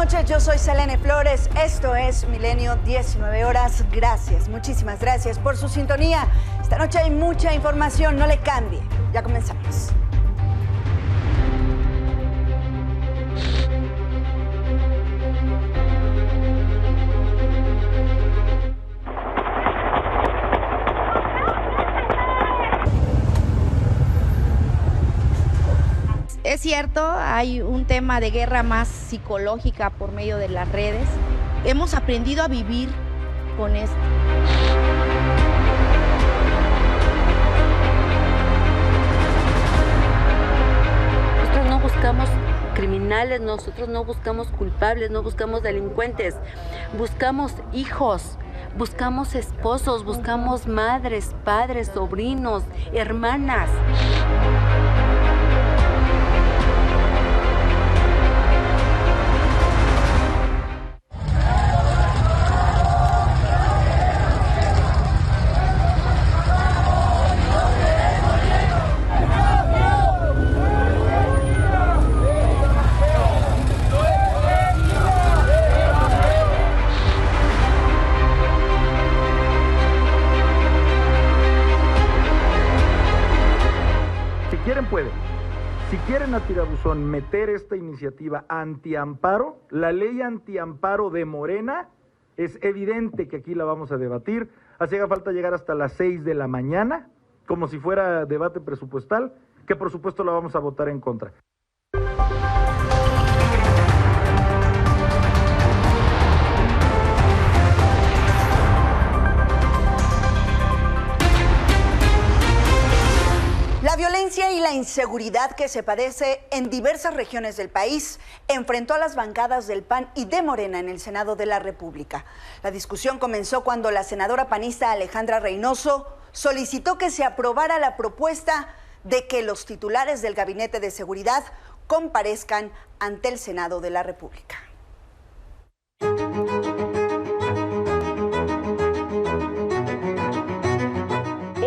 noches, yo soy Selene Flores, esto es Milenio 19 horas, gracias, muchísimas gracias por su sintonía. Esta noche hay mucha información, no le cambie, ya comenzamos. Es cierto, hay un tema de guerra más psicológica por medio de las redes. Hemos aprendido a vivir con esto. Nosotros no buscamos criminales, nosotros no buscamos culpables, no buscamos delincuentes. Buscamos hijos, buscamos esposos, buscamos madres, padres, sobrinos, hermanas. Pueden. Si quieren a tirabuzón meter esta iniciativa antiamparo, la ley antiamparo de Morena, es evidente que aquí la vamos a debatir. Hacía falta llegar hasta las 6 de la mañana, como si fuera debate presupuestal, que por supuesto la vamos a votar en contra. La violencia y la inseguridad que se padece en diversas regiones del país enfrentó a las bancadas del PAN y de Morena en el Senado de la República. La discusión comenzó cuando la senadora panista Alejandra Reynoso solicitó que se aprobara la propuesta de que los titulares del Gabinete de Seguridad comparezcan ante el Senado de la República.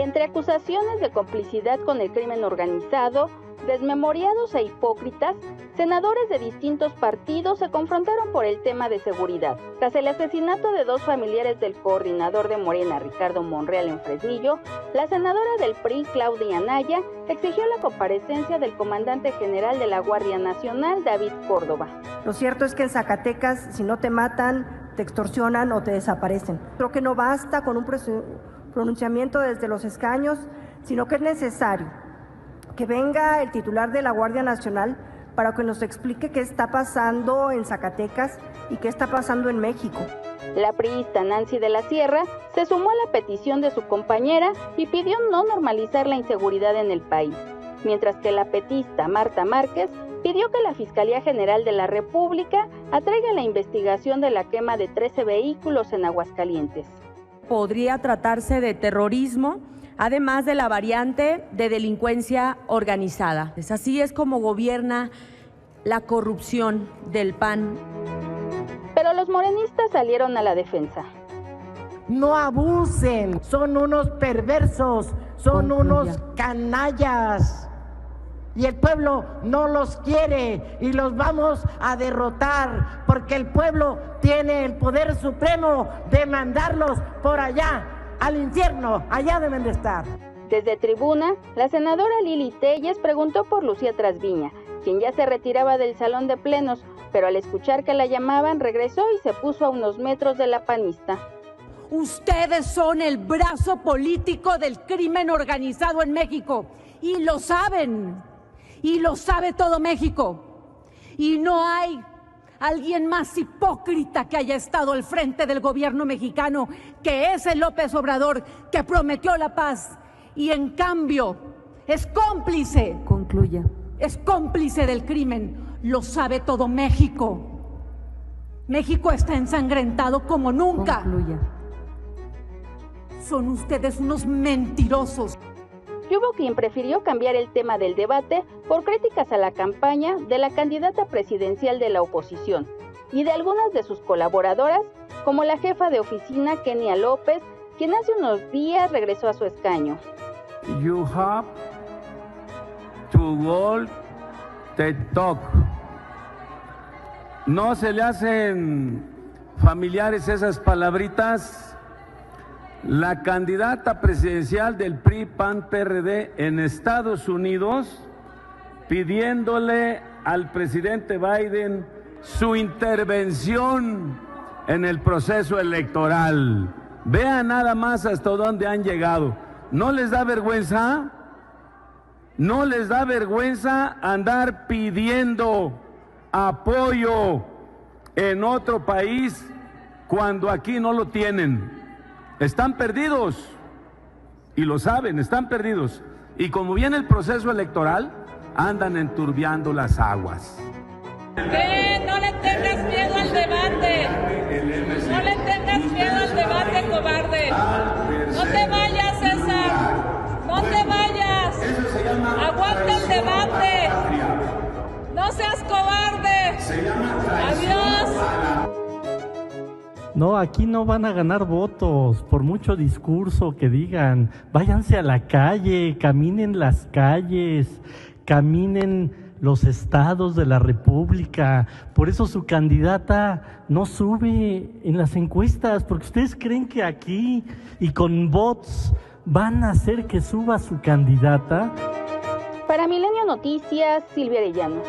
Entre acusaciones de complicidad con el crimen organizado, desmemoriados e hipócritas, senadores de distintos partidos se confrontaron por el tema de seguridad. Tras el asesinato de dos familiares del coordinador de Morena, Ricardo Monreal, en Fresnillo, la senadora del PRI, Claudia Anaya, exigió la comparecencia del comandante general de la Guardia Nacional, David Córdoba. Lo cierto es que en Zacatecas, si no te matan, te extorsionan o te desaparecen. Creo que no basta con un pronunciamiento desde los escaños, sino que es necesario que venga el titular de la Guardia Nacional para que nos explique qué está pasando en Zacatecas y qué está pasando en México. La priista Nancy de la Sierra se sumó a la petición de su compañera y pidió no normalizar la inseguridad en el país, mientras que la petista Marta Márquez pidió que la Fiscalía General de la República atraiga la investigación de la quema de 13 vehículos en Aguascalientes. Podría tratarse de terrorismo, además de la variante de delincuencia organizada. Así es como gobierna la corrupción del PAN. Pero los morenistas salieron a la defensa. No abusen, son unos perversos, son unos canallas. Y el pueblo no los quiere y los vamos a derrotar porque el pueblo tiene el poder supremo de mandarlos por allá, al infierno, allá deben de estar. Desde tribuna, la senadora Lili Telles preguntó por Lucía Trasviña, quien ya se retiraba del salón de plenos, pero al escuchar que la llamaban regresó y se puso a unos metros de la panista. Ustedes son el brazo político del crimen organizado en México y lo saben. Y lo sabe todo México. Y no hay alguien más hipócrita que haya estado al frente del gobierno mexicano que ese López Obrador que prometió la paz y en cambio es cómplice. Concluya. Es cómplice del crimen. Lo sabe todo México. México está ensangrentado como nunca. Concluya. Son ustedes unos mentirosos. Y hubo quien prefirió cambiar el tema del debate por críticas a la campaña de la candidata presidencial de la oposición y de algunas de sus colaboradoras, como la jefa de oficina Kenia López, quien hace unos días regresó a su escaño. You have to go the talk. ¿No se le hacen familiares esas palabritas? La candidata presidencial del PRI, PAN, PRD en Estados Unidos pidiéndole al presidente Biden su intervención en el proceso electoral. Vean nada más hasta dónde han llegado. ¿No les da vergüenza? ¿No les da vergüenza andar pidiendo apoyo en otro país cuando aquí no lo tienen? Están perdidos y lo saben, están perdidos. Y como viene el proceso electoral, andan enturbiando las aguas. ¿Qué? No le tengas miedo al debate. No le tengas miedo al debate, cobarde. No te vayas, César. No te vayas. Aguanta el debate. No seas cobarde. Adiós. No, aquí no van a ganar votos por mucho discurso que digan. Váyanse a la calle, caminen las calles, caminen los estados de la República. Por eso su candidata no sube en las encuestas, porque ustedes creen que aquí y con bots van a hacer que suba su candidata. Para Milenio Noticias, Silvia Arellano.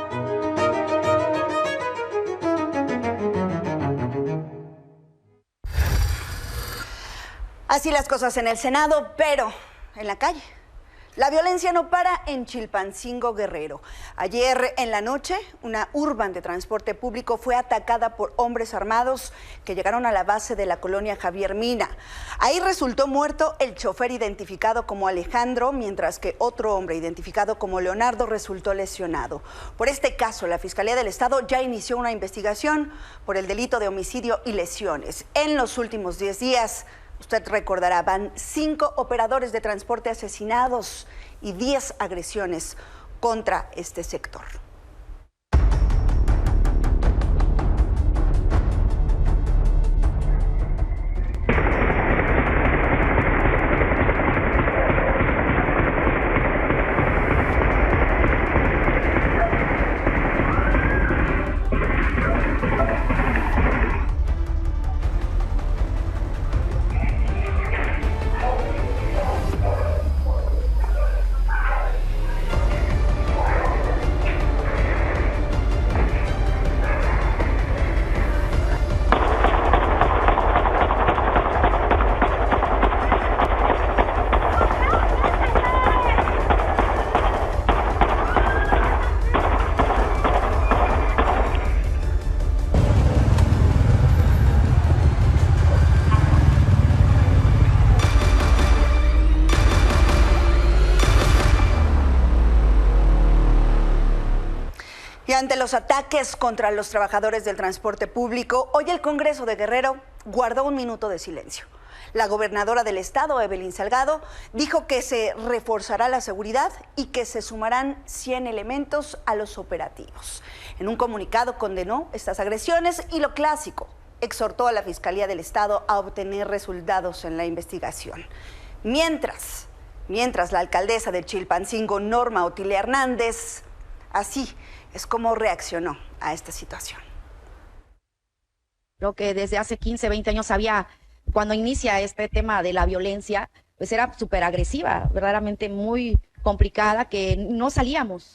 Así las cosas en el Senado, pero en la calle. La violencia no para en Chilpancingo, Guerrero. Ayer en la noche, una urban de transporte público fue atacada por hombres armados que llegaron a la base de la colonia Javier Mina. Ahí resultó muerto el chofer identificado como Alejandro, mientras que otro hombre identificado como Leonardo resultó lesionado. Por este caso, la Fiscalía del Estado ya inició una investigación por el delito de homicidio y lesiones. En los últimos 10 días, usted recordará, van 5 operadores de transporte asesinados y 10 agresiones contra este sector. Y ante los ataques contra los trabajadores del transporte público, hoy el Congreso de Guerrero guardó un minuto de silencio. La gobernadora del estado, Evelyn Salgado, dijo que se reforzará la seguridad y que se sumarán 100 elementos a los operativos. En un comunicado condenó estas agresiones y lo clásico, exhortó a la Fiscalía del Estado a obtener resultados en la investigación. Mientras la alcaldesa de Chilpancingo, Norma Otilia Hernández, así es como reaccionó a esta situación. Creo que desde hace 15, 20 años había, cuando inicia este tema de la violencia, pues era súper agresiva, verdaderamente muy complicada, que no salíamos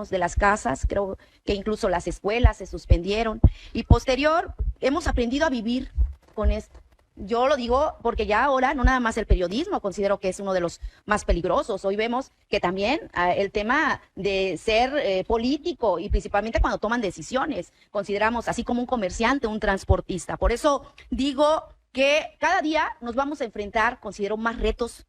de las casas, creo que incluso las escuelas se suspendieron. Y posterior, hemos aprendido a vivir con esto. Yo lo digo porque ya ahora no nada más el periodismo considero que es uno de los más peligrosos. Hoy vemos que también el tema de ser político y principalmente cuando toman decisiones, consideramos así como un comerciante, un transportista. Por eso digo que cada día nos vamos a enfrentar, considero, más retos.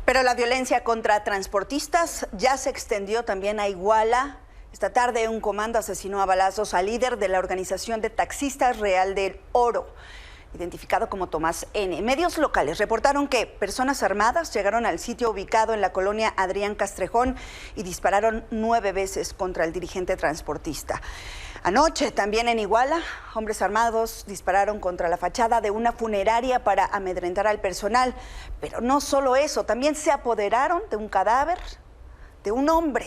Pero la violencia contra transportistas ya se extendió también a Iguala. Esta tarde un comando asesinó a balazos al líder de la organización de taxistas Real del Oro, identificado como Tomás N. Medios locales reportaron que personas armadas llegaron al sitio ubicado en la colonia Adrián Castrejón y dispararon 9 veces contra el dirigente transportista. Anoche, también en Iguala, hombres armados dispararon contra la fachada de una funeraria para amedrentar al personal. Pero no solo eso, también se apoderaron de un cadáver de un hombre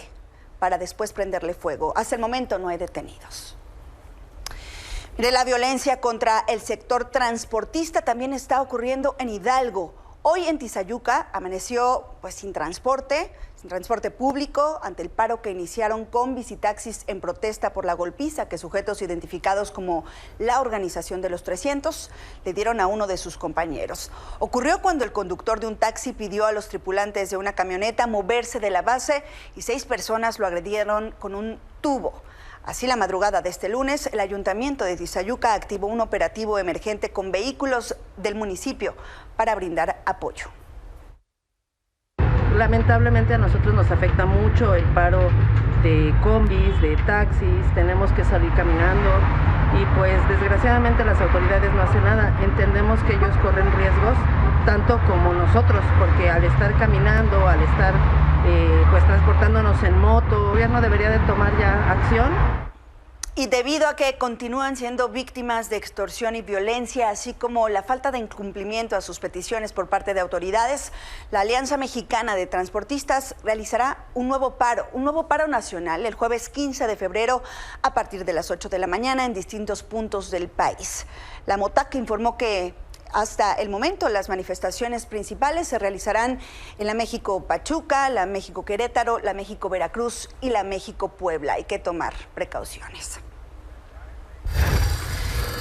para después prenderle fuego. Hasta el momento no hay detenidos. De la violencia contra el sector transportista también está ocurriendo en Hidalgo. Hoy en Tizayuca amaneció sin transporte público ante el paro que iniciaron con visitaxis en protesta por la golpiza que sujetos identificados como la Organización de los 300 le dieron a uno de sus compañeros. Ocurrió cuando el conductor de un taxi pidió a los tripulantes de una camioneta moverse de la base y 6 personas lo agredieron con un tubo. Así, la madrugada de este lunes, el Ayuntamiento de Tizayuca activó un operativo emergente con vehículos del municipio para brindar apoyo. Lamentablemente a nosotros nos afecta mucho el paro de combis, de taxis, tenemos que salir caminando y pues desgraciadamente las autoridades no hacen nada. Entendemos que ellos corren riesgos tanto como nosotros, porque al estar caminando, al estar transportándonos en moto, el gobierno debería de tomar ya acción. Y debido a que continúan siendo víctimas de extorsión y violencia, así como la falta de incumplimiento a sus peticiones por parte de autoridades, la Alianza Mexicana de Transportistas realizará un nuevo paro nacional el jueves 15 de febrero a partir de las 8 de la mañana en distintos puntos del país. La MOTAC informó que hasta el momento las manifestaciones principales se realizarán en la México Pachuca, la México Querétaro, la México Veracruz y la México Puebla. Hay que tomar precauciones.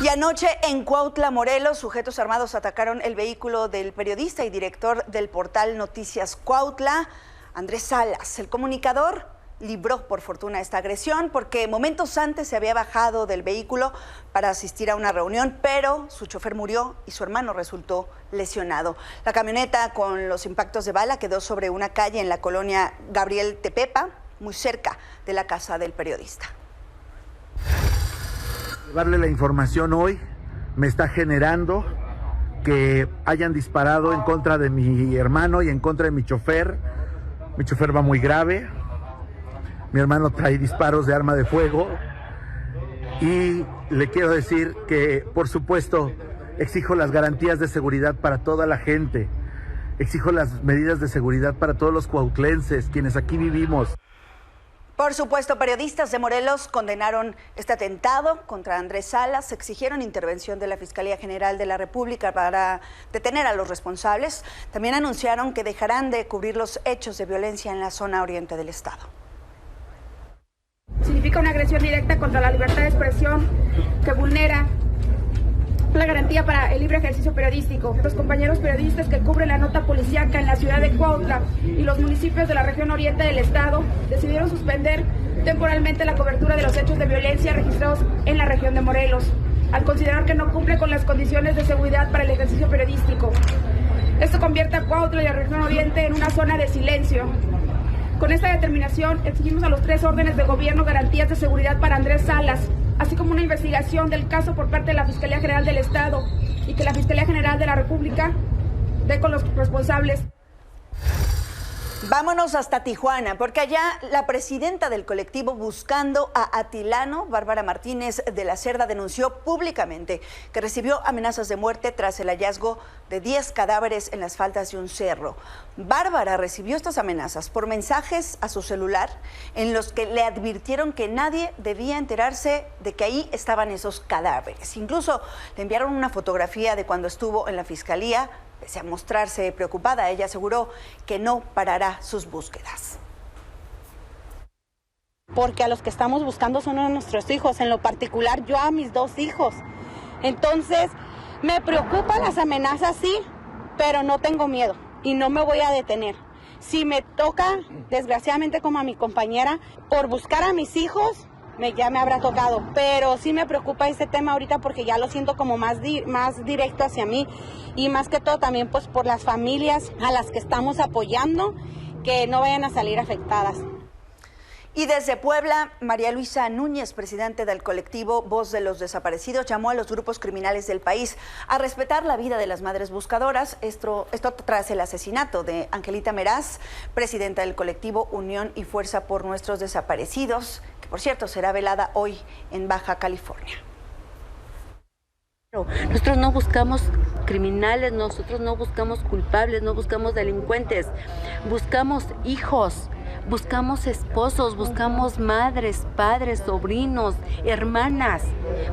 Y anoche en Cuautla, Morelos, sujetos armados atacaron el vehículo del periodista y director del portal Noticias Cuautla, Andrés Salas. El comunicador libró por fortuna esta agresión porque momentos antes se había bajado del vehículo para asistir a una reunión, pero su chofer murió y su hermano resultó lesionado. La camioneta con los impactos de bala quedó sobre una calle en la colonia Gabriel Tepepa, muy cerca de la casa del periodista. Llevarle la información hoy me está generando que hayan disparado en contra de mi hermano y en contra de mi chofer. Mi chofer va muy grave. Mi hermano trae disparos de arma de fuego y le quiero decir que, por supuesto, exijo las garantías de seguridad para toda la gente, exijo las medidas de seguridad para todos los cuautlenses, quienes aquí vivimos. Por supuesto, periodistas de Morelos condenaron este atentado contra Andrés Salas, exigieron intervención de la Fiscalía General de la República para detener a los responsables. También anunciaron que dejarán de cubrir los hechos de violencia en la zona oriente del estado. Significa una agresión directa contra la libertad de expresión que vulnera la garantía para el libre ejercicio periodístico. Los compañeros periodistas que cubren la nota policíaca en la ciudad de Cuautla y los municipios de la región oriente del estado decidieron suspender temporalmente la cobertura de los hechos de violencia registrados en la región de Morelos, al considerar que no cumple con las condiciones de seguridad para el ejercicio periodístico. Esto convierte a Cuautla y la región oriente en una zona de silencio. Con esta determinación exigimos a los 3 órdenes de gobierno garantías de seguridad para Andrés Salas, así como una investigación del caso por parte de la Fiscalía General del Estado y que la Fiscalía General de la República dé con los responsables. Vámonos hasta Tijuana, porque allá la presidenta del colectivo Buscando a Atilano, Bárbara Martínez de la Cerda, denunció públicamente que recibió amenazas de muerte tras el hallazgo de 10 cadáveres en las faldas de un cerro. Bárbara recibió estas amenazas por mensajes a su celular en los que le advirtieron que nadie debía enterarse de que ahí estaban esos cadáveres. Incluso le enviaron una fotografía de cuando estuvo en la fiscalía. Pese a mostrarse preocupada, ella aseguró que no parará sus búsquedas. Porque a los que estamos buscando son a nuestros hijos, en lo particular yo a mis 2 hijos. Entonces, me preocupan las amenazas, sí, pero no tengo miedo y no me voy a detener. Si me toca, desgraciadamente como a mi compañera, por buscar a mis hijos, ya me habrá tocado, pero sí me preocupa este tema ahorita porque ya lo siento como más directo hacia mí y más que todo también pues por las familias a las que estamos apoyando que no vayan a salir afectadas. Y desde Puebla, María Luisa Núñez, presidente del colectivo Voz de los Desaparecidos, llamó a los grupos criminales del país a respetar la vida de las madres buscadoras. Esto tras el asesinato de Angelita Meraz, presidenta del colectivo Unión y Fuerza por Nuestros Desaparecidos, que por cierto será velada hoy en Baja California. Nosotros no buscamos criminales, nosotros no buscamos culpables, no buscamos delincuentes, buscamos hijos. Buscamos esposos, buscamos madres, padres, sobrinos, hermanas,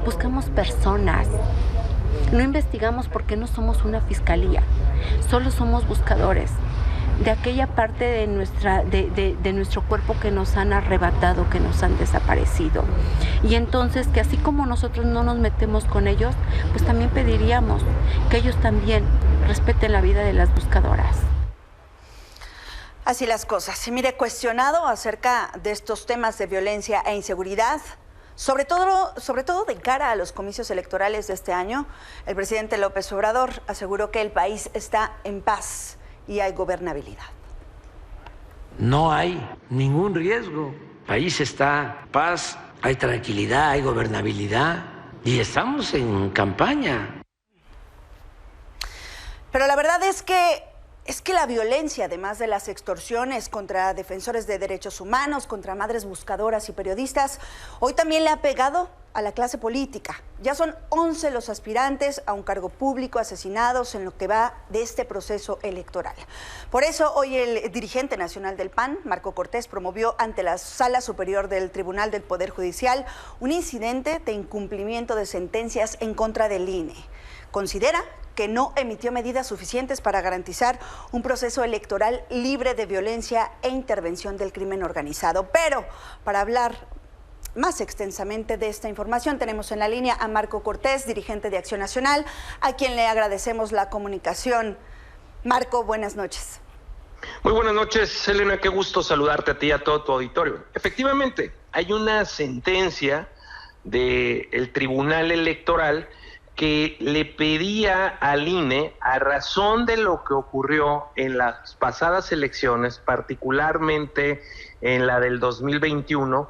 buscamos personas. No investigamos porque no somos una fiscalía, solo somos buscadores de aquella parte de nuestro cuerpo que nos han arrebatado, que nos han desaparecido. Y entonces que así como nosotros no nos metemos con ellos, pues también pediríamos que ellos también respeten la vida de las buscadoras. Así las cosas. Y mire, cuestionado acerca de estos temas de violencia e inseguridad, sobre todo de cara a los comicios electorales de este año, el presidente López Obrador aseguró que el país está en paz y hay gobernabilidad. No hay ningún riesgo. El país está en paz, hay tranquilidad, hay gobernabilidad y estamos en campaña. Pero la verdad es que la violencia, además de las extorsiones contra defensores de derechos humanos, contra madres buscadoras y periodistas, hoy también le ha pegado a la clase política. Ya son 11 los aspirantes a un cargo público asesinados en lo que va de este proceso electoral. Por eso, hoy el dirigente nacional del PAN, Marco Cortés, promovió ante la Sala Superior del Tribunal del Poder Judicial un incidente de incumplimiento de sentencias en contra del INE. Considera que no emitió medidas suficientes para garantizar un proceso electoral libre de violencia e intervención del crimen organizado. Pero para hablar más extensamente de esta información, tenemos en la línea a Marco Cortés, dirigente de Acción Nacional, a quien le agradecemos la comunicación. Marco, buenas noches. Muy buenas noches, Elena, qué gusto saludarte a ti y a todo tu auditorio. Efectivamente, hay una sentencia del Tribunal Electoral que le pedía al INE, a razón de lo que ocurrió en las pasadas elecciones, particularmente en la del 2021,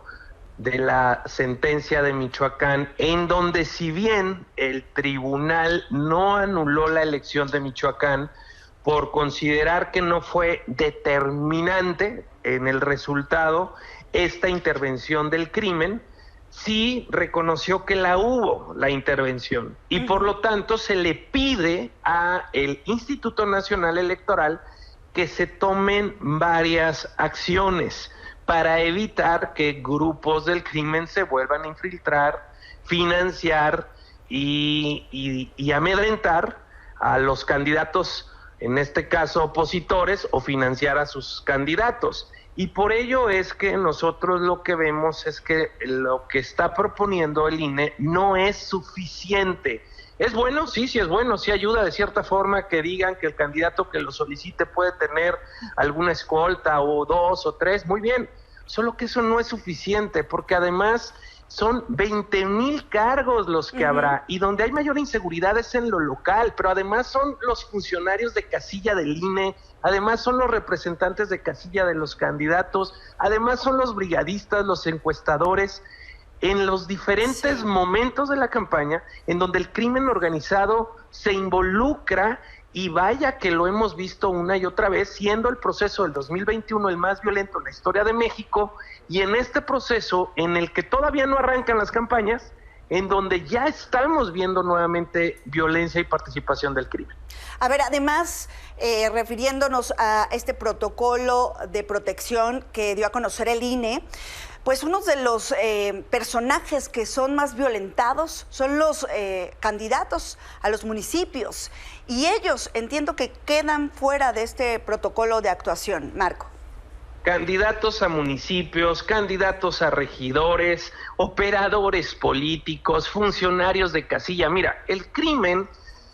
de la sentencia de Michoacán, en donde si bien el tribunal no anuló la elección de Michoacán por considerar que no fue determinante en el resultado esta intervención del crimen, sí reconoció que hubo la intervención y por lo tanto se le pide a el Instituto Nacional Electoral que se tomen varias acciones para evitar que grupos del crimen se vuelvan a infiltrar, financiar y amedrentar a los candidatos, en este caso opositores, o financiar a sus candidatos. Y por ello es que nosotros lo que vemos es que lo que está proponiendo el INE no es suficiente. ¿Es bueno? Sí, sí es bueno, sí ayuda de cierta forma que digan que el candidato que lo solicite puede tener alguna escolta o 2 o 3, muy bien. Solo que eso no es suficiente, porque además son 20,000 cargos los que habrá, y donde hay mayor inseguridad es en lo local, pero además son los funcionarios de casilla del INE, además son los representantes de casilla de los candidatos, además son los brigadistas, los encuestadores, en los diferentes momentos de la campaña, en donde el crimen organizado se involucra, y vaya que lo hemos visto una y otra vez, siendo el proceso del 2021 el más violento en la historia de México, y en este proceso en el que todavía no arrancan las campañas, en donde ya estamos viendo nuevamente violencia y participación del crimen. A ver, además, refiriéndonos a este protocolo de protección que dio a conocer el INE, pues uno de los personajes que son más violentados son los candidatos a los municipios, y ellos entiendo que quedan fuera de este protocolo de actuación. Marco. Candidatos a municipios, candidatos a regidores, operadores políticos, funcionarios de casilla. Mira, el crimen,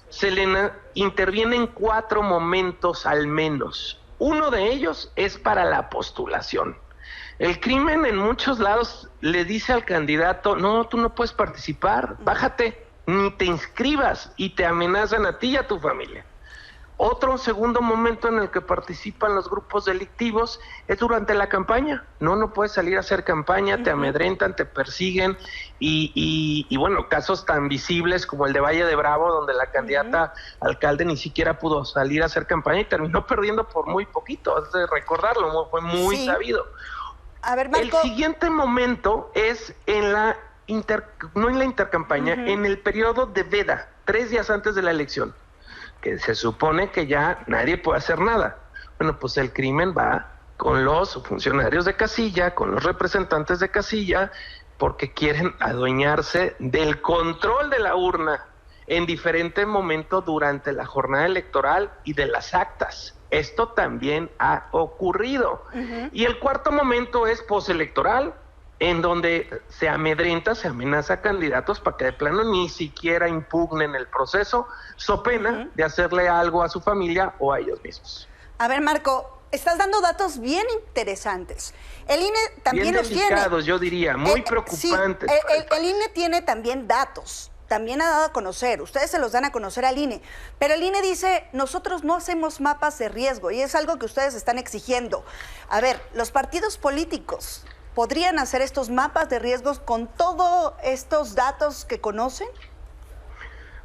Selena, interviene en 4 momentos al menos. Uno de ellos es para la postulación. El crimen en muchos lados le dice al candidato, no, tú no puedes participar, bájate, ni te inscribas, y te amenazan a ti y a tu familia. Otro segundo momento en el que participan los grupos delictivos es durante la campaña. No puedes salir a hacer campaña, te amedrentan, te persiguen, y bueno, casos tan visibles como el de Valle de Bravo, donde la candidata alcalde ni siquiera pudo salir a hacer campaña y terminó perdiendo por muy poquito, has de recordarlo, fue muy sabido. A ver, Marco. El siguiente momento es en la no en la intercampaña, en el periodo de veda, 3 días antes de la elección, que se supone que ya nadie puede hacer nada. Bueno, pues el crimen va con los funcionarios de casilla, con los representantes de casilla, porque quieren adueñarse del control de la urna en diferentes momentos durante la jornada electoral y de las actas. Esto también ha ocurrido. Y el cuarto momento es postelectoral, en donde se amedrenta, se amenaza a candidatos para que de plano ni siquiera impugnen el proceso, so pena de hacerle algo a su familia o a ellos mismos. A ver, Marco, estás dando datos bien interesantes. El INE también bien los delicados, tiene. yo diría, muy preocupantes. Sí, el INE tiene también datos. También ha dado a conocer, ustedes se los dan a conocer al INE, pero el INE dice, nosotros no hacemos mapas de riesgo y es algo que ustedes están exigiendo. A ver, los partidos políticos podrían hacer estos mapas de riesgos con todos estos datos que conocen.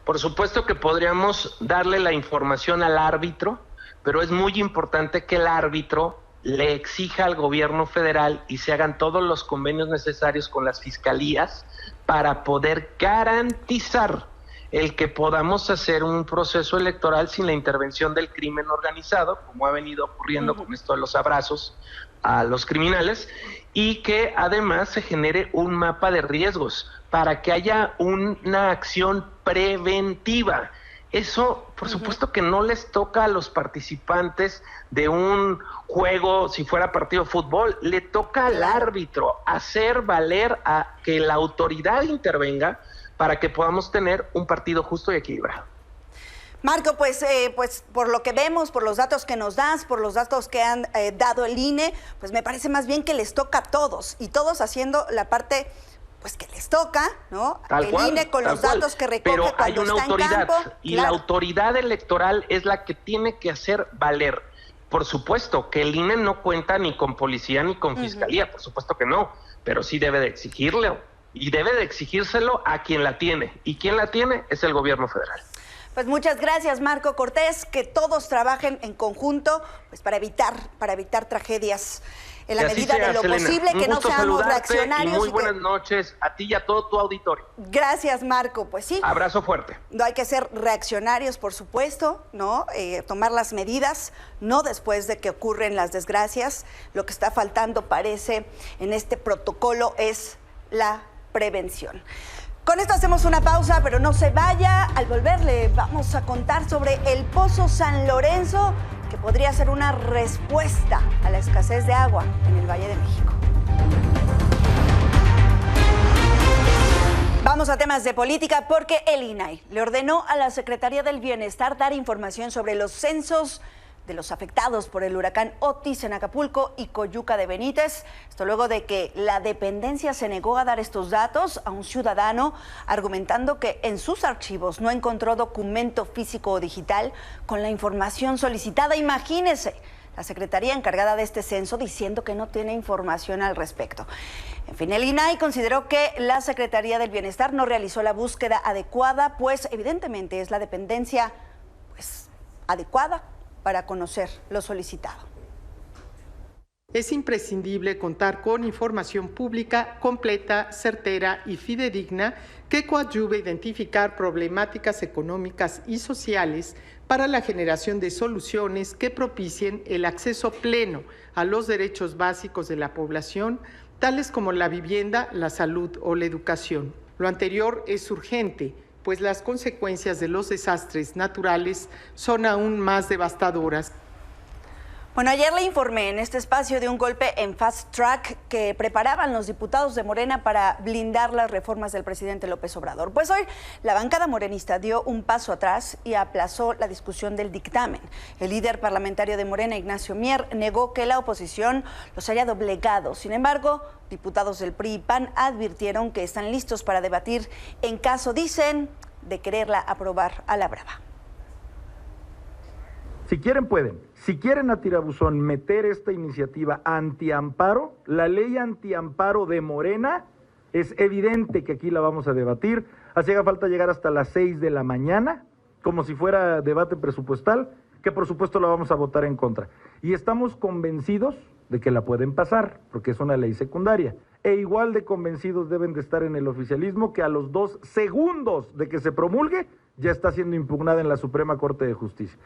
Por supuesto que podríamos darle la información al árbitro, pero es muy importante que el árbitro le exija al gobierno federal y se hagan todos los convenios necesarios con las fiscalías para poder garantizar el que podamos hacer un proceso electoral sin la intervención del crimen organizado, como ha venido ocurriendo con esto de los abrazos a los criminales, y que además se genere un mapa de riesgos para que haya una acción preventiva. Eso, por supuesto que no les toca a los participantes de un juego, si fuera partido de fútbol, le toca al árbitro hacer valer a que la autoridad intervenga para que podamos tener un partido justo y equilibrado. Marco, pues por lo que vemos, por los datos que nos das, por los datos que han dado el INE, pues me parece más bien que les toca a todos y todos haciendo la parte pues que les toca, ¿no? Tal cual, INE con los datos que recoge pero cuando hay una está autoridad en campo, y la autoridad electoral es la que tiene que hacer valer. Por supuesto que el INE no cuenta ni con policía ni con fiscalía, por supuesto que no, pero sí debe de exigirlo y debe de exigírselo a quien la tiene, y quien la tiene es el gobierno federal. Pues muchas gracias, Marco Cortés, que todos trabajen en conjunto pues para evitar tragedias en la medida de lo posible, que no seamos reaccionarios. Y muy buenas noches a ti y a todo tu auditorio. Gracias, Marco. Pues sí. Abrazo fuerte. No hay que ser reaccionarios, por supuesto, ¿no? Tomar las medidas, no después de que ocurren las desgracias. Lo que está faltando, parece, en este protocolo es la prevención. Con esto hacemos una pausa, pero no se vaya. Al volver le vamos a contar sobre el Pozo San Lorenzo, que podría ser una respuesta a la escasez de agua en el Valle de México. Vamos a temas de política porque el INAI le ordenó a la Secretaría del Bienestar dar información sobre los censos de los afectados por el huracán Otis en Acapulco y Coyuca de Benítez. Esto luego de que la dependencia se negó a dar estos datos a un ciudadano, argumentando que en sus archivos no encontró documento físico o digital con la información solicitada. Imagínese, la secretaría encargada de este censo diciendo que no tiene información al respecto. En fin, el INAI consideró que la Secretaría del Bienestar no realizó la búsqueda adecuada, pues evidentemente es la dependencia adecuada para conocer lo solicitado. Es imprescindible contar con información pública completa, certera y fidedigna que coadyuve a identificar problemáticas económicas y sociales para la generación de soluciones que propicien el acceso pleno a los derechos básicos de la población, tales como la vivienda, la salud o la educación. Lo anterior es urgente, pues las consecuencias de los desastres naturales son aún más devastadoras. Bueno, ayer le informé en este espacio de un golpe en fast track que preparaban los diputados de Morena para blindar las reformas del presidente López Obrador. Pues hoy la bancada morenista dio un paso atrás y aplazó la discusión del dictamen. El líder parlamentario de Morena, Ignacio Mier, negó que la oposición los haya doblegado. Sin embargo, diputados del PRI y PAN advirtieron que están listos para debatir en caso, dicen, de quererla aprobar a la brava. Si quieren, pueden. Si quieren a tirabuzón meter esta iniciativa antiamparo, la ley antiamparo de Morena, es evidente que aquí la vamos a debatir. Hacía falta llegar hasta las 6 de la mañana, como si fuera debate presupuestal, que por supuesto la vamos a votar en contra. Y estamos convencidos de que la pueden pasar, porque es una ley secundaria. E igual de convencidos deben de estar en el oficialismo que a los 2 segundos de que se promulgue, ya está siendo impugnada en la Suprema Corte de Justicia.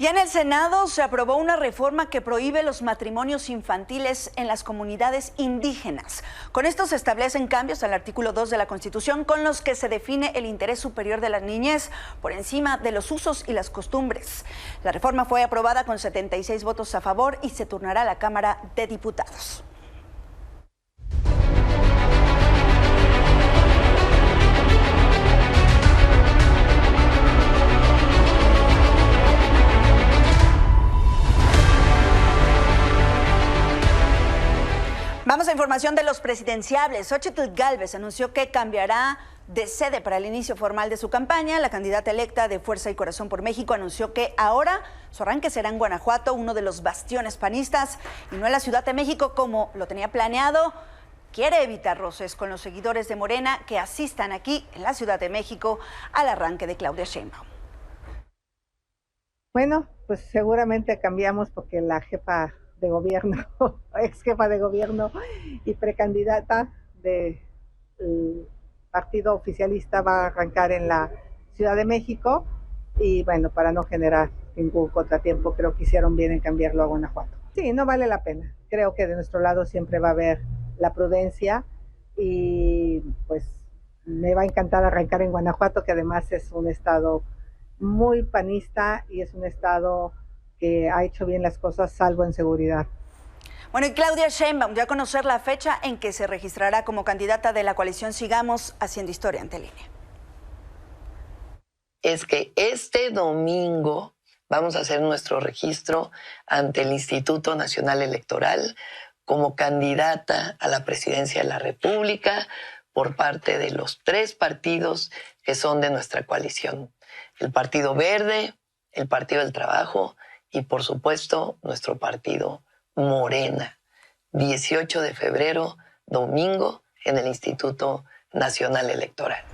Y en el Senado se aprobó una reforma que prohíbe los matrimonios infantiles en las comunidades indígenas. Con esto se establecen cambios al artículo 2 de la Constitución con los que se define el interés superior de la niñez por encima de los usos y las costumbres. La reforma fue aprobada con 76 votos a favor y se turnará a la Cámara de Diputados. Vamos a información de los presidenciables. Xochitl Gálvez anunció que cambiará de sede para el inicio formal de su campaña. La candidata electa de Fuerza y Corazón por México anunció que ahora su arranque será en Guanajuato, uno de los bastiones panistas, y no en la Ciudad de México como lo tenía planeado. Quiere evitar roces con los seguidores de Morena que asistan aquí en la Ciudad de México al arranque de Claudia Sheinbaum. Bueno, pues seguramente cambiamos porque la jefa de gobierno, ex jefa de gobierno y precandidata del partido oficialista va a arrancar en la Ciudad de México y bueno, para no generar ningún contratiempo, creo que hicieron bien en cambiarlo a Guanajuato. Sí, no vale la pena. Creo que de nuestro lado siempre va a haber la prudencia y pues me va a encantar arrancar en Guanajuato, que además es un estado muy panista y es un estado que ha hecho bien las cosas, salvo en seguridad. Bueno, y Claudia Sheinbaum dio a conocer la fecha en que se registrará como candidata de la coalición Sigamos Haciendo Historia ante el INE. Es que este domingo vamos a hacer nuestro registro ante el Instituto Nacional Electoral como candidata a la presidencia de la República por parte de los 3 partidos que son de nuestra coalición. El Partido Verde, el Partido del Trabajo y, por supuesto, nuestro partido Morena. 18 de febrero, domingo, en el Instituto Nacional Electoral.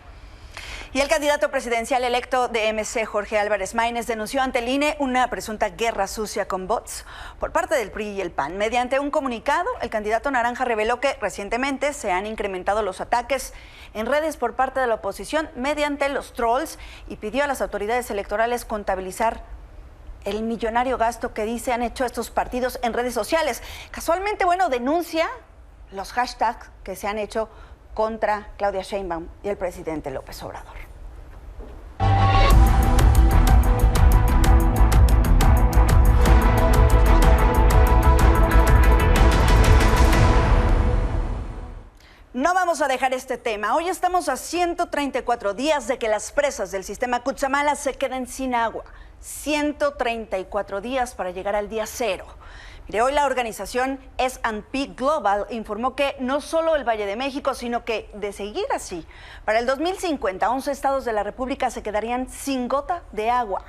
Y el candidato presidencial electo de MC, Jorge Álvarez Maínez, denunció ante el INE una presunta guerra sucia con bots por parte del PRI y el PAN. Mediante un comunicado, el candidato naranja reveló que recientemente se han incrementado los ataques en redes por parte de la oposición mediante los trolls y pidió a las autoridades electorales contabilizar el millonario gasto que dice han hecho estos partidos en redes sociales. Casualmente, bueno, denuncia los hashtags que se han hecho contra Claudia Sheinbaum y el presidente López Obrador. No vamos a dejar este tema. Hoy estamos a 134 días de que las presas del sistema Cutzamala se queden sin agua. 134 días para llegar al día 0. Mire, hoy la organización S&P Global informó que no solo el Valle de México, sino que de seguir así, para el 2050, 11 estados de la República se quedarían sin gota de agua.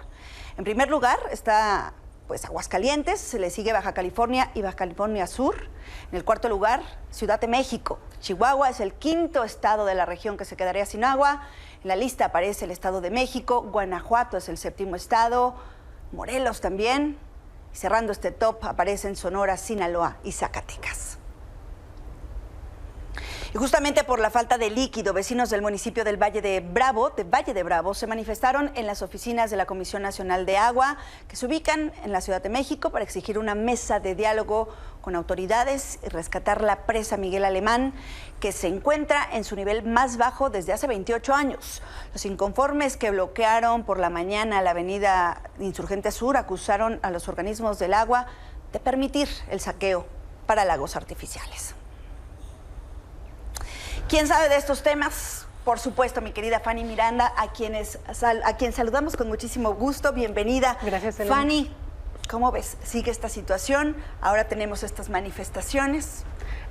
En primer lugar está Aguascalientes, se le sigue Baja California y Baja California Sur. En el cuarto lugar, Ciudad de México. Chihuahua es el 5º estado de la región que se quedaría sin agua. En la lista aparece el Estado de México, Guanajuato es el 7º estado, Morelos también. Y cerrando este top aparecen Sonora, Sinaloa y Zacatecas. Y justamente por la falta de líquido, vecinos del municipio del Valle de Bravo, se manifestaron en las oficinas de la Comisión Nacional de Agua, que se ubican en la Ciudad de México, para exigir una mesa de diálogo con autoridades y rescatar la presa Miguel Alemán, que se encuentra en su nivel más bajo desde hace 28 años. Los inconformes que bloquearon por la mañana la avenida Insurgente Sur acusaron a los organismos del agua de permitir el saqueo para lagos artificiales. ¿Quién sabe de estos temas? Por supuesto, mi querida Fanny Miranda, a quien saludamos con muchísimo gusto. Bienvenida. Gracias, Elena. Fanny, ¿cómo ves? ¿Sigue esta situación? Ahora tenemos estas manifestaciones.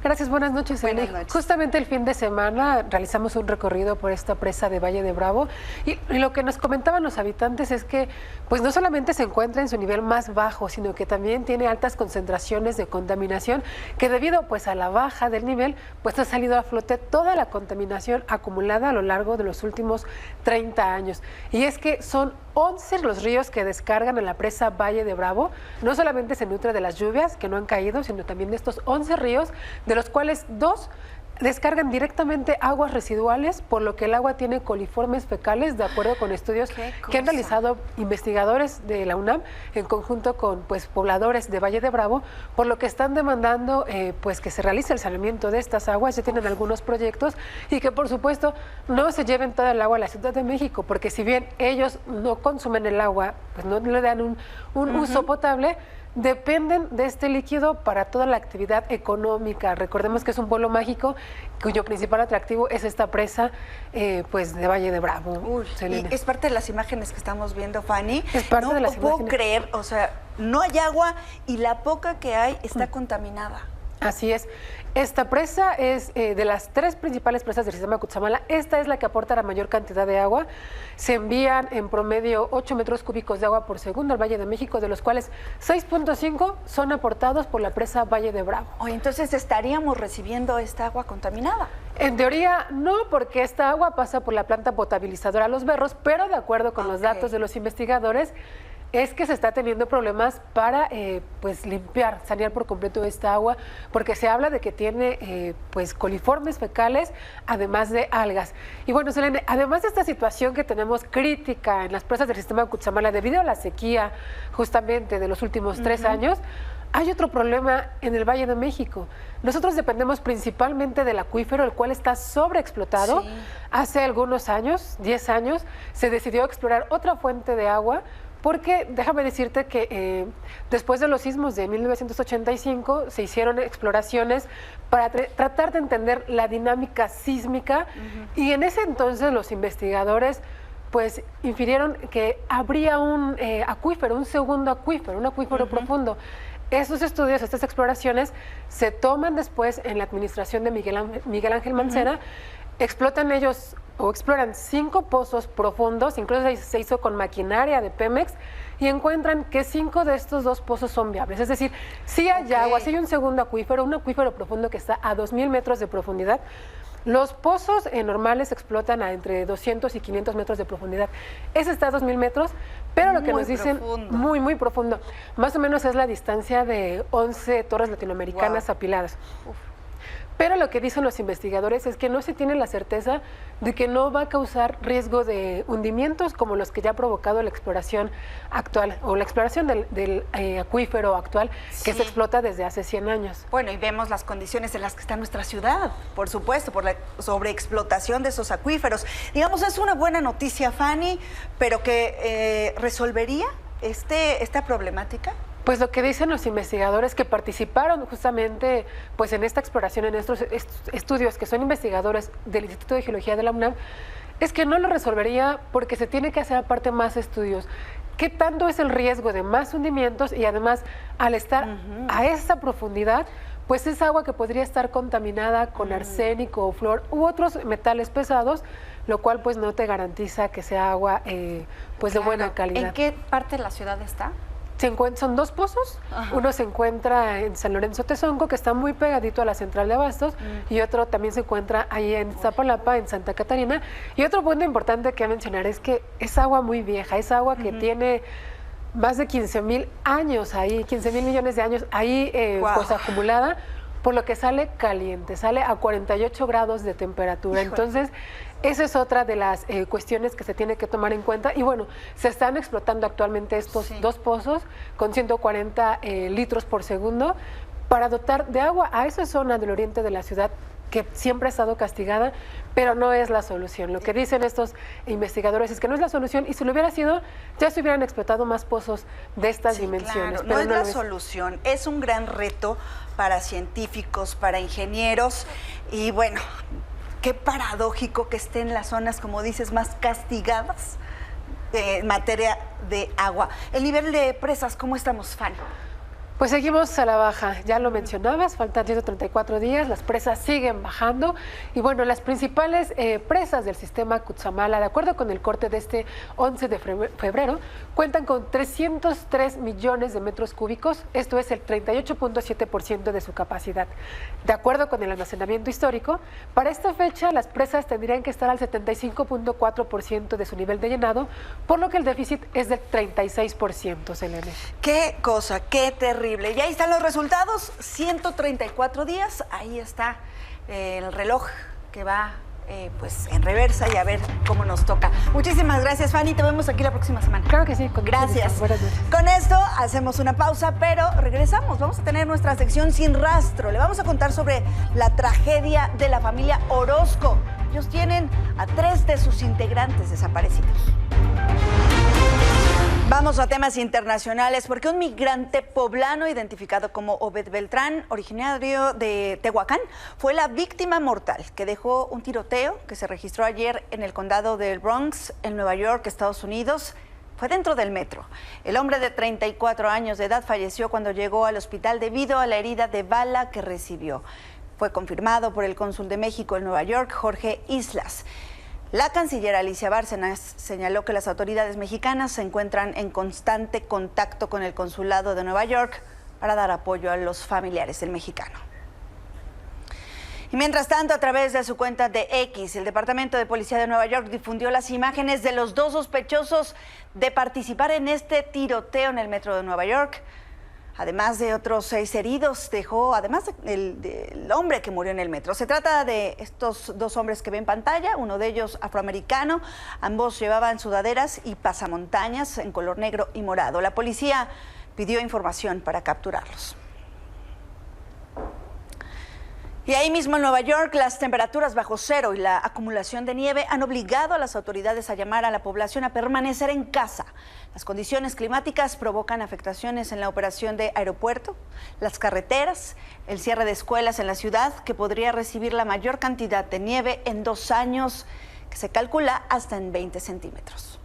Gracias, buenas noches. Buenas noches. Justamente el fin de semana realizamos un recorrido por esta presa de Valle de Bravo y lo que nos comentaban los habitantes es que pues no solamente se encuentra en su nivel más bajo, sino que también tiene altas concentraciones de contaminación que debido pues a la baja del nivel pues ha salido a flote toda la contaminación acumulada a lo largo de los últimos 30 años. Y es que son 11 los ríos que descargan en la presa Valle de Bravo. No solamente se nutre de las lluvias que no han caído, sino también de estos 11 ríos, de los cuales 2 descargan directamente aguas residuales, por lo que el agua tiene coliformes fecales, de acuerdo con estudios que han realizado investigadores de la UNAM en conjunto con pobladores de Valle de Bravo, por lo que están demandando pues que se realice el saneamiento de estas aguas. Ya tienen algunos proyectos y que por supuesto no se lleven toda el agua a la Ciudad de México, porque si bien ellos no consumen el agua, pues no le dan un uso potable, dependen de este líquido para toda la actividad económica. Recordemos que es un pueblo mágico cuyo principal atractivo es esta presa pues de Valle de Bravo. Y es parte de las imágenes que estamos viendo, Fanny. Es parte de las imágenes. No puedo creer, o sea, no hay agua y la poca que hay está contaminada. Así es. Esta presa es de las 3 principales presas del sistema Cutzamala. Esta es la que aporta la mayor cantidad de agua. Se envían en promedio 8 metros cúbicos de agua por segundo al Valle de México, de los cuales 6.5 son aportados por la presa Valle de Bravo. Entonces, ¿estaríamos recibiendo esta agua contaminada? En teoría no, porque esta agua pasa por la planta potabilizadora Los Berros, pero de acuerdo con los datos de los investigadores, es que se está teniendo problemas para pues limpiar, sanear por completo esta agua, porque se habla de que tiene pues coliformes fecales, además de algas. Y bueno, Selene, además de esta situación que tenemos crítica en las presas del sistema Cutzamala debido a la sequía justamente de los últimos 3 años, hay otro problema en el Valle de México. Nosotros dependemos principalmente del acuífero, el cual está sobreexplotado. Sí. Hace algunos años, 10 años, se decidió explorar otra fuente de agua, porque déjame decirte que después de los sismos de 1985 se hicieron exploraciones para tratar de entender la dinámica sísmica y en ese entonces los investigadores pues infirieron que habría un acuífero, un segundo acuífero, un acuífero profundo. Esos estudios, estas exploraciones se toman después en la administración de Miguel Ángel Mancera. Explotan ellos o exploran 5 pozos profundos, incluso se hizo con maquinaria de Pemex, y encuentran que 5 de estos 2 pozos son viables. Es decir, si hay agua, si hay un segundo acuífero, un acuífero profundo que está a 2,000 metros de profundidad. Los pozos normales explotan a entre 200 y 500 metros de profundidad. Ese está a 2,000 metros, pero lo que nos dicen, muy profundo. Más o menos es la distancia de 11 torres latinoamericanas apiladas. Pero lo que dicen los investigadores es que no se tiene la certeza de que no va a causar riesgo de hundimientos como los que ya ha provocado la exploración actual o la exploración del acuífero actual que se explota desde hace 100 años. Bueno, y vemos las condiciones en las que está nuestra ciudad, por supuesto, por la sobreexplotación de esos acuíferos. Digamos, es una buena noticia, Fanny, pero que resolvería esta problemática. Pues lo que dicen los investigadores que participaron justamente pues en esta exploración, en estos estudios, que son investigadores del Instituto de Geología de la UNAM, es que no lo resolvería porque se tiene que hacer aparte más estudios. ¿Qué tanto es el riesgo de más hundimientos? Y además, al estar a esa profundidad, pues es agua que podría estar contaminada con arsénico o flúor u otros metales pesados, lo cual pues no te garantiza que sea agua pues de buena calidad. ¿En qué parte de la ciudad está? Son 2 pozos. Uno se encuentra en San Lorenzo Tezonco, que está muy pegadito a la central de Abastos, y otro también se encuentra ahí en Iztapalapa, en Santa Catarina. Y otro punto importante que mencionar es que es agua muy vieja, es agua que tiene más de 15,000 años ahí, 15,000 millones de años ahí pues acumulada, por lo que sale caliente, sale a 48 grados de temperatura. Entonces, esa es otra de las cuestiones que se tiene que tomar en cuenta. Y bueno, se están explotando actualmente estos 2 pozos con 140 litros por segundo para dotar de agua a esa zona del oriente de la ciudad que siempre ha estado castigada, pero no es la solución. Lo que dicen estos investigadores es que no es la solución, y si lo hubiera sido, ya se hubieran explotado más pozos de estas dimensiones. Claro, pero no es la solución, es un gran reto para científicos, para ingenieros, y bueno, qué paradójico que estén las zonas, como dices, más castigadas en materia de agua. El nivel de presas, ¿cómo estamos, Fanny? Pues seguimos a la baja, ya lo mencionabas, faltan 134 días, las presas siguen bajando y bueno, las principales presas del sistema Cutzamala, de acuerdo con el corte de este 11 de febrero, cuentan con 303 millones de metros cúbicos, esto es el 38.7% de su capacidad. De acuerdo con el almacenamiento histórico, para esta fecha las presas tendrían que estar al 75.4% de su nivel de llenado, por lo que el déficit es del 36%, Selene. Qué cosa, qué terrible. Y ahí están los resultados, 134 días, ahí está el reloj que va pues en reversa y a ver cómo nos toca. Muchísimas gracias, Fanny. Te vemos aquí la próxima semana. Claro que sí. Gracias. Buenas noches. Con esto hacemos una pausa, pero regresamos. Vamos a tener nuestra sección Sin Rastro. Le vamos a contar sobre la tragedia de la familia Orozco. Ellos tienen a 3 de sus integrantes desaparecidos. Vamos a temas internacionales porque un migrante poblano identificado como Obed Beltrán, originario de Tehuacán, fue la víctima mortal que dejó un tiroteo que se registró ayer en el condado del Bronx, en Nueva York, Estados Unidos. Fue dentro del metro. El hombre de 34 años de edad falleció cuando llegó al hospital debido a la herida de bala que recibió. Fue confirmado por el cónsul de México en Nueva York, Jorge Islas. La canciller Alicia Bárcenas señaló que las autoridades mexicanas se encuentran en constante contacto con el consulado de Nueva York para dar apoyo a los familiares del mexicano. Y mientras tanto, a través de su cuenta de X, el Departamento de Policía de Nueva York difundió las imágenes de los 2 sospechosos de participar en este tiroteo en el metro de Nueva York. Además de otros 6 heridos, dejó, además del hombre que murió en el metro. Se trata de estos 2 hombres que ven en pantalla, uno de ellos afroamericano. Ambos llevaban sudaderas y pasamontañas en color negro y morado. La policía pidió información para capturarlos. Y ahí mismo en Nueva York, las temperaturas bajo cero y la acumulación de nieve han obligado a las autoridades a llamar a la población a permanecer en casa. Las condiciones climáticas provocan afectaciones en la operación de aeropuerto, las carreteras, el cierre de escuelas en la ciudad, que podría recibir la mayor cantidad de nieve en 2 años, que se calcula hasta en 20 centímetros.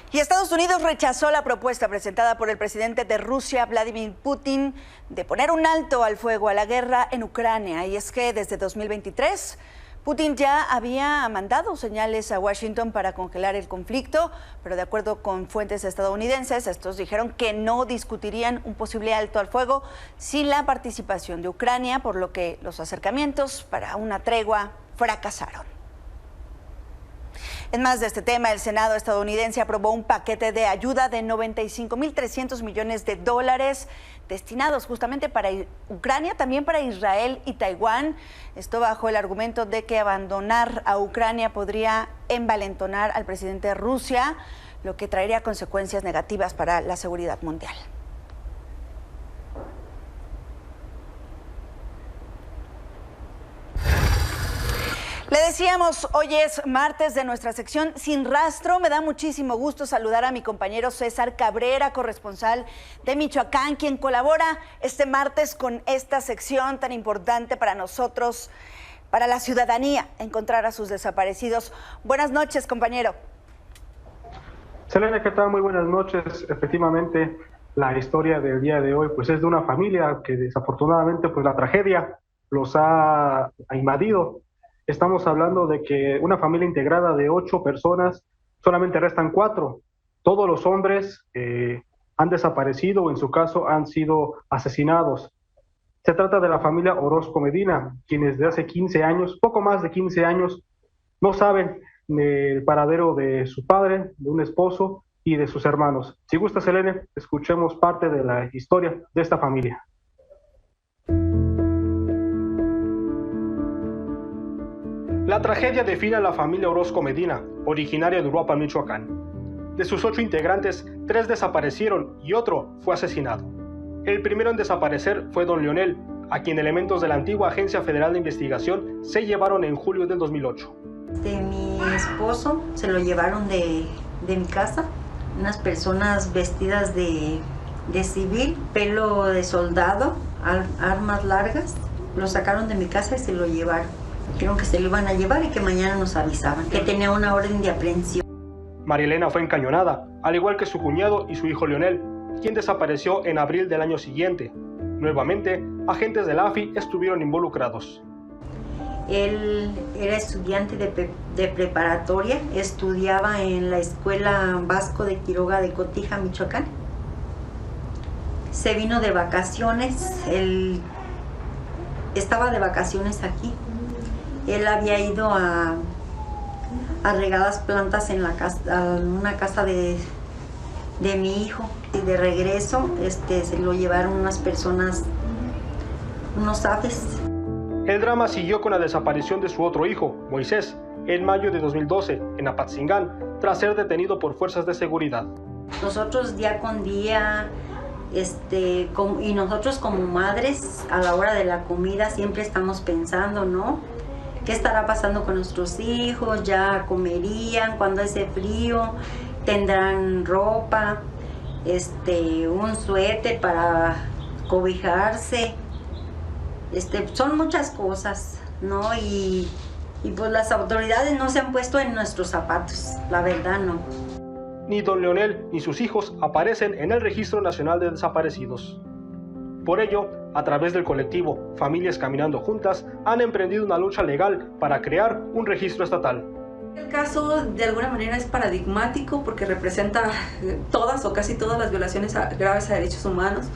Y Estados Unidos rechazó la propuesta presentada por el presidente de Rusia, Vladimir Putin, de poner un alto al fuego a la guerra en Ucrania. Y es que desde 2023, Putin ya había mandado señales a Washington para congelar el conflicto, pero de acuerdo con fuentes estadounidenses, estos dijeron que no discutirían un posible alto al fuego sin la participación de Ucrania, por lo que los acercamientos para una tregua fracasaron. En más de este tema, el Senado estadounidense aprobó un paquete de ayuda de 95.300 millones de dólares destinados justamente para Ucrania, también para Israel y Taiwán. Esto bajo el argumento de que abandonar a Ucrania podría envalentonar al presidente de Rusia, lo que traería consecuencias negativas para la seguridad mundial. Le decíamos, hoy es martes de nuestra sección Sin Rastro. Me da muchísimo gusto saludar a mi compañero César Cabrera, corresponsal de Michoacán, quien colabora este martes con esta sección tan importante para nosotros, para la ciudadanía, encontrar a sus desaparecidos. Buenas noches, compañero. Selena, ¿qué tal? Muy buenas noches. Efectivamente, la historia del día de hoy pues es de una familia que desafortunadamente pues la tragedia los ha invadido. Estamos hablando de que una familia integrada de 8 personas, solamente restan 4. Todos los hombres han desaparecido o en su caso han sido asesinados. Se trata de la familia Orozco Medina, quienes desde hace 15 años, poco más de 15 años, no saben el paradero de su padre, de un esposo y de sus hermanos. Si gusta, Selene, escuchemos parte de la historia de esta familia. La tragedia define a la familia Orozco Medina, originaria de Uruapan, Michoacán. De sus 8 integrantes, 3 desaparecieron y otro fue asesinado. El primero en desaparecer fue don Leonel, a quien elementos de la antigua Agencia Federal de Investigación se llevaron en julio del 2008. De mi esposo se lo llevaron de mi casa, unas personas vestidas de civil, pelo de soldado, armas largas, lo sacaron de mi casa y se lo llevaron. Dijeron que se lo iban a llevar y que mañana nos avisaban, que tenía una orden de aprehensión. María Elena fue encañonada, al igual que su cuñado y su hijo Leonel, quien desapareció en abril del año siguiente. Nuevamente, agentes de la AFI estuvieron involucrados. Él era estudiante de preparatoria, estudiaba en la Escuela Vasco de Quiroga de Cotija, Michoacán. se vino de vacaciones, él estaba de vacaciones aquí. Él había ido a regar las plantas en una casa de mi hijo, y de regreso se lo llevaron unas personas, unos aves. El drama siguió con la desaparición de su otro hijo, Moisés, en mayo de 2012, en Apatzingán, tras ser detenido por fuerzas de seguridad. Nosotros día con día, y nosotros como madres, a la hora de la comida siempre estamos pensando, ¿no? ¿Qué estará pasando con nuestros hijos? ¿Ya comerían? ¿Cuándo hace frío? ¿Tendrán ropa? Un suéter para cobijarse? Son muchas cosas, ¿no? Y pues las autoridades no se han puesto en nuestros zapatos, la verdad no. Ni don Leonel ni sus hijos aparecen en el Registro Nacional de Desaparecidos. Por ello, a través del colectivo Familias Caminando Juntas, han emprendido una lucha legal para crear un registro estatal. El caso de alguna manera es paradigmático porque representa todas o casi todas las violaciones graves a derechos humanos,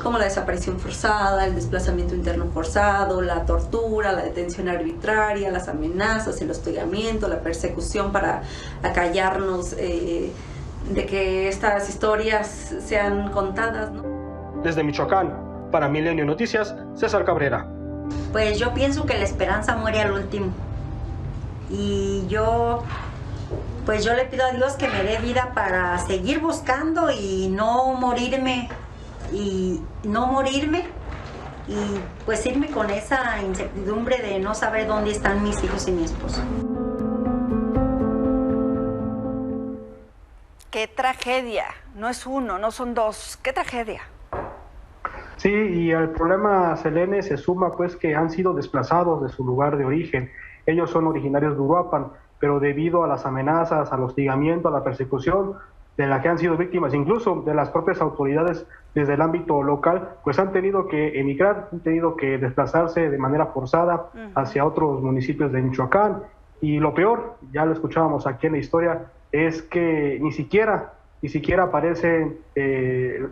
como la desaparición forzada, el desplazamiento interno forzado, la tortura, la detención arbitraria, las amenazas, el hostigamiento, la persecución para acallarnos de que estas historias sean contadas, ¿no? Desde Michoacán, para Milenio Noticias, César Cabrera. Pues yo pienso que la esperanza muere al último. Y yo le pido a Dios que me dé vida para seguir buscando y no morirme. Y pues irme con esa incertidumbre de no saber dónde están mis hijos y mi esposo. ¡Qué tragedia! No es uno, no son dos. ¡Qué tragedia! Sí, y al problema, Selene, se suma pues que han sido desplazados de su lugar de origen. Ellos son originarios de Uruapan, pero debido a las amenazas, al hostigamiento, a la persecución de la que han sido víctimas, incluso de las propias autoridades desde el ámbito local, pues han tenido que emigrar, han tenido que desplazarse de manera forzada hacia otros municipios de Michoacán. Y lo peor, ya lo escuchábamos aquí en la historia, es que ni siquiera aparecen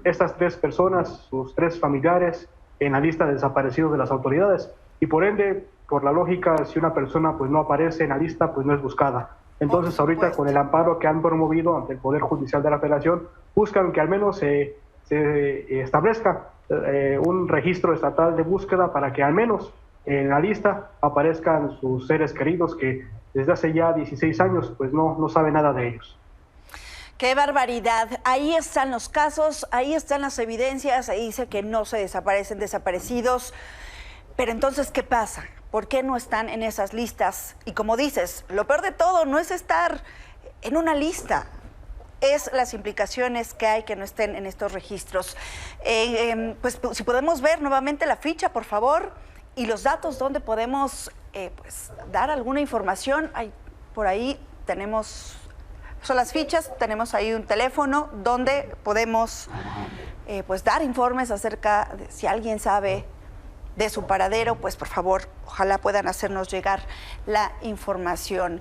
estas tres personas, sus tres familiares, en la lista de desaparecidos de las autoridades. Y por ende, por la lógica, si una persona pues no aparece en la lista, pues no es buscada. Entonces ahorita con el amparo que han promovido ante el Poder Judicial de la Federación, buscan que al menos se establezca un registro estatal de búsqueda para que al menos en la lista aparezcan sus seres queridos que desde hace ya 16 años pues no sabe nada de ellos. ¡Qué barbaridad! Ahí están los casos, ahí están las evidencias, ahí dice que no se desaparecen desaparecidos. Pero entonces, ¿qué pasa? ¿Por qué no están en esas listas? Y como dices, lo peor de todo no es estar en una lista, es las implicaciones que hay que no estén en estos registros. Pues si podemos ver nuevamente la ficha, por favor, y los datos donde podemos pues, dar alguna información. Por ahí tenemos, son las fichas, tenemos ahí un teléfono donde podemos pues dar informes acerca de si alguien sabe de su paradero, pues por favor, ojalá puedan hacernos llegar la información.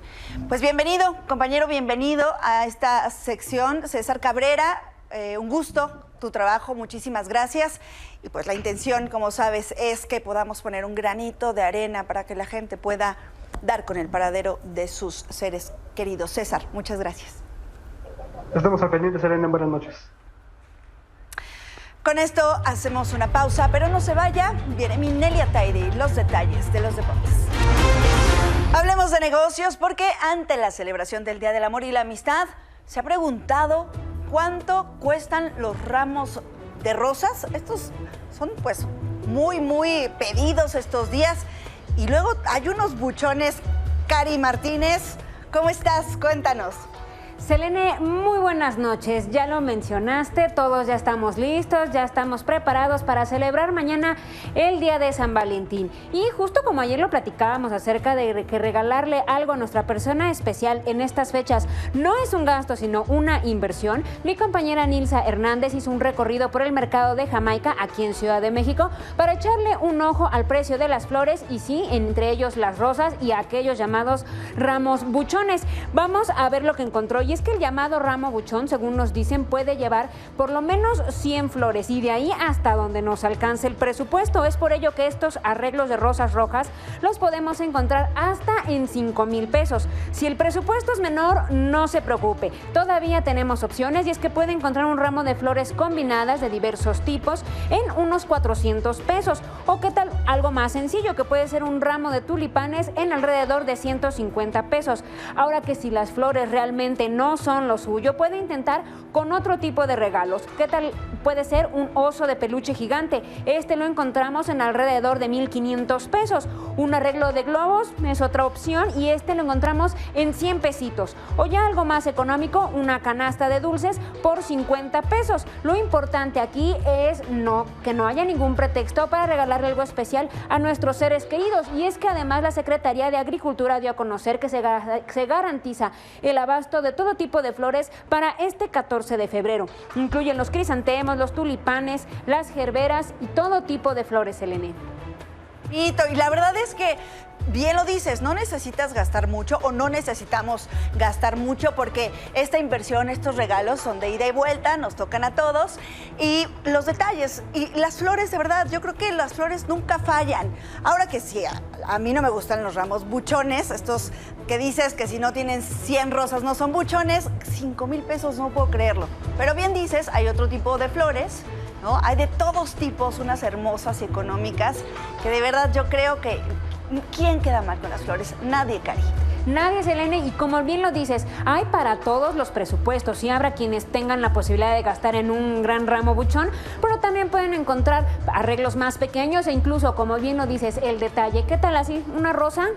Pues bienvenido, compañero, bienvenido a esta sección. César Cabrera, un gusto tu trabajo, muchísimas gracias. Y pues la intención, como sabes, es que podamos poner un granito de arena para que la gente pueda dar con el paradero de sus seres queridos. César, muchas gracias. Estamos al pendiente, Selena, buenas noches. Con esto hacemos una pausa, pero no se vaya, viene Minelia Tairi, los detalles de los deportes. Hablemos de negocios porque ante la celebración del Día del Amor y la Amistad, se ha preguntado cuánto cuestan los ramos de rosas. Estos son pues muy pedidos estos días. Y luego hay unos buchones. Cari Martínez, ¿cómo estás? Cuéntanos. Selene, muy buenas noches. Ya lo mencionaste, todos ya estamos listos, ya estamos preparados para celebrar mañana el Día de San Valentín. Y justo como ayer lo platicábamos acerca de que regalarle algo a nuestra persona especial en estas fechas no es un gasto, sino una inversión, mi compañera Nilsa Hernández hizo un recorrido por el mercado de Jamaica, aquí en Ciudad de México, para echarle un ojo al precio de las flores y sí, entre ellos las rosas y aquellos llamados ramos buchones. Vamos a ver lo que encontró y es que el llamado ramo buchón, según nos dicen, puede llevar por lo menos 100 flores y de ahí hasta donde nos alcance el presupuesto. Es por ello que estos arreglos de rosas rojas los podemos encontrar hasta en 5,000 pesos. Si el presupuesto es menor, no se preocupe, todavía tenemos opciones y es que puede encontrar un ramo de flores combinadas de diversos tipos en unos 400 pesos. O qué tal algo más sencillo, que puede ser un ramo de tulipanes en alrededor de 150 pesos. Ahora que si las flores realmente no son lo suyo, puede intentar con otro tipo de regalos. ¿Qué tal puede ser un oso de peluche gigante? Este lo encontramos en alrededor de 1,500 pesos. Un arreglo de globos es otra opción y este lo encontramos en 100 pesitos. O ya algo más económico, una canasta de dulces por 50 pesos. Lo importante aquí es que no haya ningún pretexto para regalarle algo especial a nuestros seres queridos, y es que además la Secretaría de Agricultura dio a conocer que se garantiza el abasto de todo tipo de flores para este 14 de febrero. Incluyen los crisantemos, los tulipanes, las gerberas y todo tipo de flores, Selene. Y la verdad es que bien lo dices, no necesitas gastar mucho o no necesitamos gastar mucho porque esta inversión, estos regalos son de ida y vuelta, nos tocan a todos, y los detalles y las flores, de verdad, yo creo que las flores nunca fallan. Ahora que sí, a mí no me gustan los ramos buchones, estos que dices que si no tienen 100 rosas no son buchones, 5,000 pesos, no puedo creerlo. Pero bien dices, hay otro tipo de flores, ¿no? Hay de todos tipos, unas hermosas y económicas, que de verdad yo creo que ¿quién queda mal con las flores? Nadie, Cari. Nadie, Selene, y como bien lo dices, hay para todos los presupuestos y habrá quienes tengan la posibilidad de gastar en un gran ramo buchón, pero también pueden encontrar arreglos más pequeños e incluso, como bien lo dices, el detalle. ¿Qué tal así? ¿Una rosa?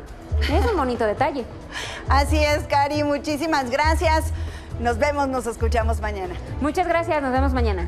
Es un bonito detalle. Así es, Cari, muchísimas gracias. Nos vemos, nos escuchamos mañana. Muchas gracias, nos vemos mañana.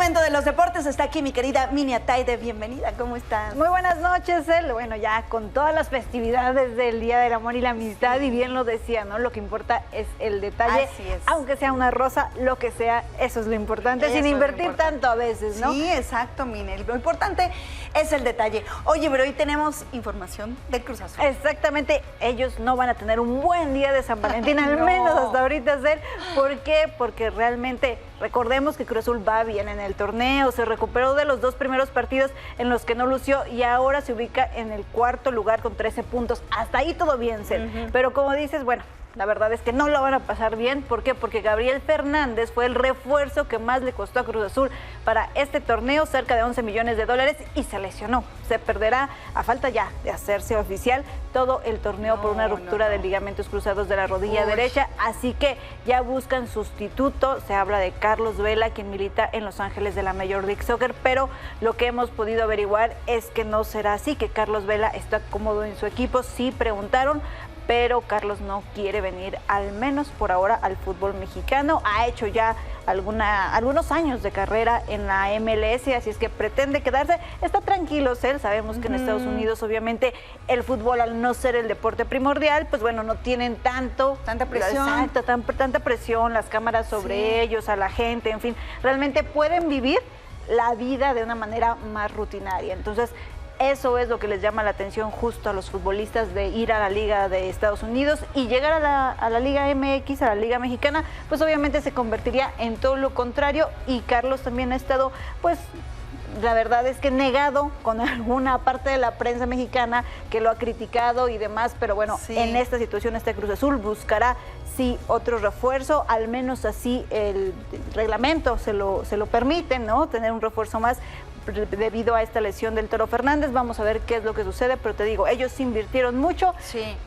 De los deportes está aquí mi querida Mini Ataide, bienvenida, ¿cómo estás? Muy buenas noches, El. Bueno, ya con todas las festividades del Día del Amor y la Amistad, y bien lo decía, ¿no? Lo que importa es el detalle, así es. Aunque sea una rosa, lo que sea, eso es lo importante, sin invertir tanto a veces, ¿no? Sí, exacto, Mine, lo importante es el detalle. Oye, pero hoy tenemos información del Cruz Azul. Exactamente, ellos no van a tener un buen día de San Valentín, al menos hasta ahorita, El. ¿Por qué? Porque realmente recordemos que Cruz Azul va bien en el torneo, se recuperó de los 2 primeros partidos en los que no lució y ahora se ubica en el 4º lugar con 13 puntos. Hasta ahí todo bien, Cel. Pero como dices, bueno, la verdad es que no lo van a pasar bien. ¿Por qué? Porque Gabriel Fernández fue el refuerzo que más le costó a Cruz Azul para este torneo, cerca de 11 millones de dólares, y se lesionó. Se perderá, a falta ya de hacerse oficial, todo el torneo por una ruptura de ligamentos cruzados de la rodilla derecha. Así que ya buscan sustituto. Se habla de Carlos Vela, quien milita en Los Ángeles de la Major League Soccer, pero lo que hemos podido averiguar es que no será así, que Carlos Vela está cómodo en su equipo. Sí preguntaron, pero Carlos no quiere venir, al menos por ahora, al fútbol mexicano. Ha hecho ya algunos años de carrera en la MLS, así es que pretende quedarse. Está tranquilo, Cel. Sabemos que en Estados Unidos, obviamente, el fútbol, al no ser el deporte primordial, pues bueno, no tienen tanta presión. Exacto, tanta presión, las cámaras sobre ellos, a la gente, en fin. Realmente pueden vivir la vida de una manera más rutinaria. Entonces, eso es lo que les llama la atención justo a los futbolistas, de ir a la Liga de Estados Unidos y llegar a la Liga MX, a la Liga Mexicana, pues obviamente se convertiría en todo lo contrario. Y Carlos también ha estado, pues, la verdad es que negado con alguna parte de la prensa mexicana que lo ha criticado y demás, pero bueno, en esta situación este Cruz Azul buscará sí otro refuerzo, al menos así el reglamento se lo permite, ¿no? Tener un refuerzo más debido a esta lesión del Toro Fernández. Vamos a ver qué es lo que sucede, pero te digo, ellos invirtieron mucho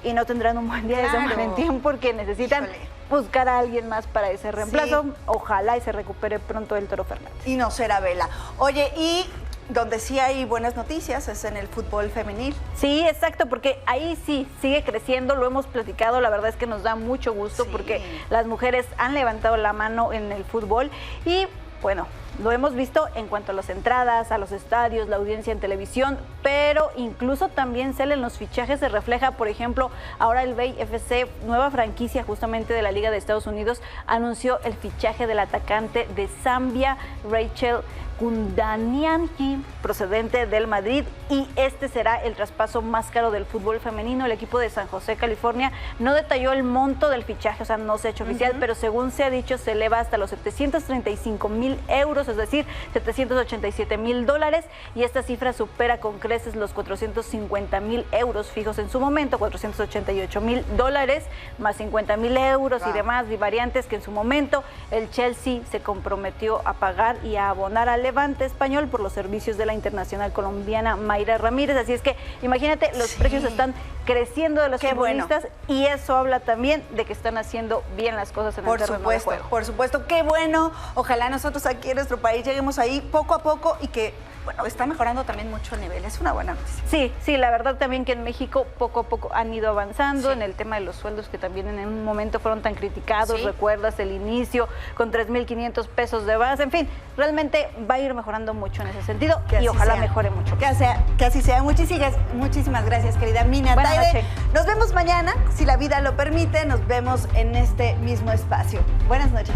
y no tendrán un buen día de San Valentín porque necesitan buscar a alguien más para ese reemplazo. Ojalá y se recupere pronto el Toro Fernández. Y no será Vela. Oye, y donde sí hay buenas noticias es en el fútbol femenil. Sí, exacto, porque ahí sí sigue creciendo, lo hemos platicado, la verdad es que nos da mucho gusto porque las mujeres han levantado la mano en el fútbol y bueno, Lo hemos visto en cuanto a las entradas, a los estadios, la audiencia en televisión, pero incluso también en los fichajes se refleja, por ejemplo, ahora el Bay FC, nueva franquicia justamente de la Liga de Estados Unidos, anunció el fichaje del atacante de Zambia, Rachel Kundanianki, procedente del Madrid, y este será el traspaso más caro del fútbol femenino. El equipo de San José, California, no detalló el monto del fichaje, o sea, no se ha hecho oficial, pero según se ha dicho, se eleva hasta los 735,000 euros, es decir, $787,000, y esta cifra supera con creces los 450,000 euros fijos en su momento, $488,000, más 50,000 euros y demás y variantes que en su momento el Chelsea se comprometió a pagar y a abonar al Levante español por los servicios de la internacional colombiana Mayra Ramírez. Así es que imagínate, los precios están creciendo de los futbolistas, y eso habla también de que están haciendo bien las cosas en el terreno de juego. Por supuesto, qué bueno. Ojalá nosotros aquí en nuestro país lleguemos ahí poco a poco y que, bueno, está mejorando también mucho el nivel. Es una buena noticia. Sí, sí, la verdad también que en México poco a poco han ido avanzando en el tema de los sueldos, que también en un momento fueron tan criticados. Recuerdas el inicio con 3,500 pesos de base. En fin, realmente va a ir mejorando mucho en ese sentido, y ojalá mejore mucho. Que así sea. Muchísimas gracias, querida Mina Taide. Nos vemos mañana, si la vida lo permite. Nos vemos en este mismo espacio. Buenas noches.